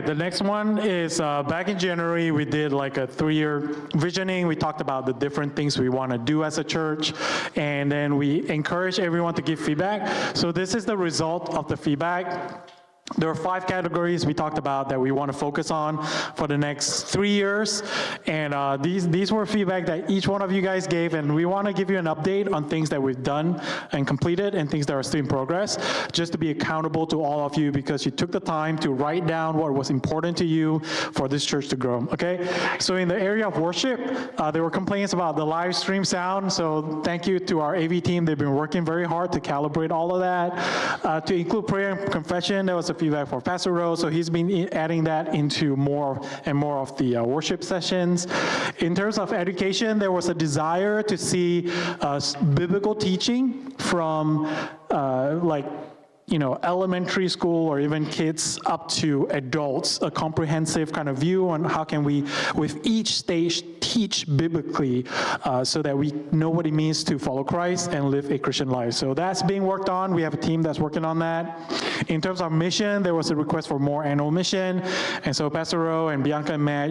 Okay, the next one is back in January, we did like a 3-year visioning. We talked about the different things we want to do as a church, and then we encourage everyone to give feedback. So this is the result of the feedback. There are 5 categories we talked about that we want to focus on for the next 3 years, and these were feedback that each one of you guys gave, and we want to give you an update on things that we've done and completed and things that are still in progress, just to be accountable to all of you because you took the time to write down what was important to you for this church to grow, okay? So in the area of worship, there were complaints about the live stream sound, so thank you to our AV team. They've been working very hard to calibrate all of that. To include prayer and confession, there was a feedback for Pastor Rose, so he's been adding that into more and more of the worship sessions. In terms of education, there was a desire to see biblical teaching from elementary school or even kids up to adults, a comprehensive kind of view on how can we, with each stage, teach biblically so that we know what it means to follow Christ and live a Christian life. So that's being worked on. We have a team that's working on that. In terms of mission, there was a request for more annual mission. And so Pastor Rowe and Bianca and Matt,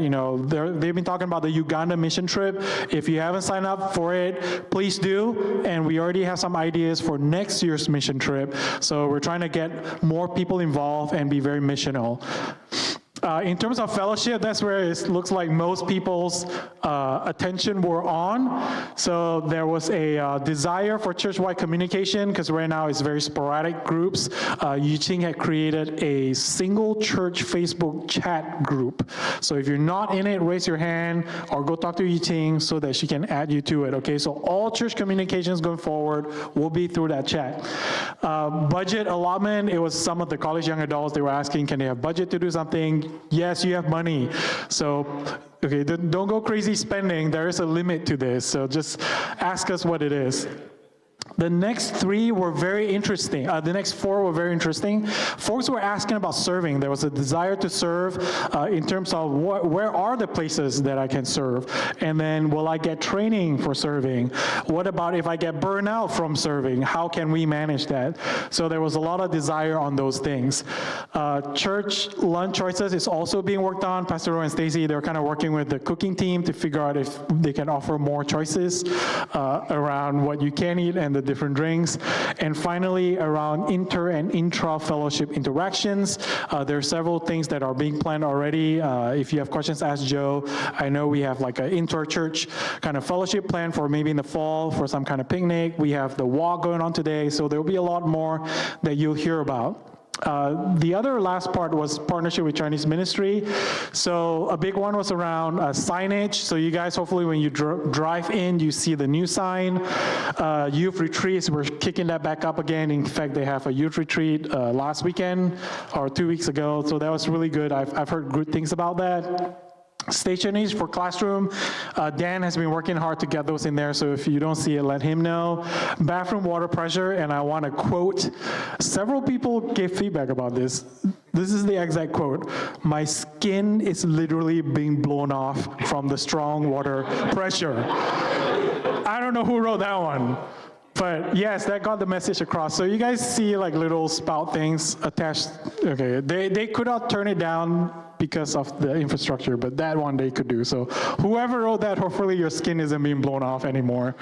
they've been talking about the Uganda mission trip. If you haven't signed up for it, please do. And we already have some ideas for next year's mission trip. So we're trying to get more people involved and be very missional. In terms of fellowship, that's where it looks like most people's attention were on. So there was a desire for church-wide communication, because right now it's very sporadic groups. Yuching had created a single church Facebook chat group. So if you're not in it, raise your hand or go talk to Yuching so that she can add you to it, okay? So all church communications going forward will be through that chat. Budget allotment, it was some of the college young adults, they were asking, can they have budget to do something? Yes, you have money. So, okay, don't go crazy spending. There is a limit to this. So just ask us what it is. The next 3 were very interesting. The next 4 were very interesting. Folks were asking about serving. There was a desire to serve in terms of where are the places that I can serve? And then will I get training for serving? What about if I get burned out from serving? How can we manage that? So there was a lot of desire on those things. Church lunch choices is also being worked on. Pastor Roy and Stacy, they're kind of working with the cooking team to figure out if they can offer more choices around what you can eat and the different drinks. And finally, around inter and intra-fellowship interactions, there are several things that are being planned already. If you have questions, ask Joe. I know we have like an inter-church kind of fellowship plan for maybe in the fall for some kind of picnic. We have the walk going on today, so there will be a lot more that you'll hear about. The other last part was partnership with Chinese ministry. So a big one was around signage. So you guys, hopefully when you drive in, you see the new sign. Youth retreats, we're kicking that back up again. In fact, they have a youth retreat last weekend or 2 weeks ago. So that was really good. I've heard good things about that. Stationaries for classroom, Dan has been working hard to get those in there, so if you don't see it, let him know. Bathroom water pressure, and I want to quote, several people gave feedback about this. This is the exact quote: "My skin is literally being blown off from the strong water pressure." I don't know who wrote that one. But yes, that got the message across. So you guys see like little spout things attached. Okay, they could not turn it down because of the infrastructure, but that one they could do. So whoever wrote that, hopefully your skin isn't being blown off anymore.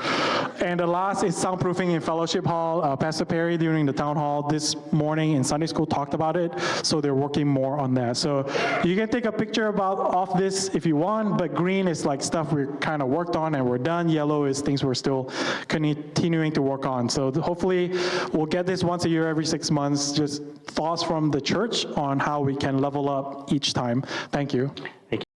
And the last is soundproofing in Fellowship Hall. Pastor Perry during the town hall this morning in Sunday school talked about it, so they're working more on that. So you can take a picture of this if you want, but green is like stuff we're kind of worked on and we're done. Yellow is things we're still continuing to work on. So hopefully we'll get this once a year, every 6 months, just thoughts from the church on how we can level up each time. Thank you.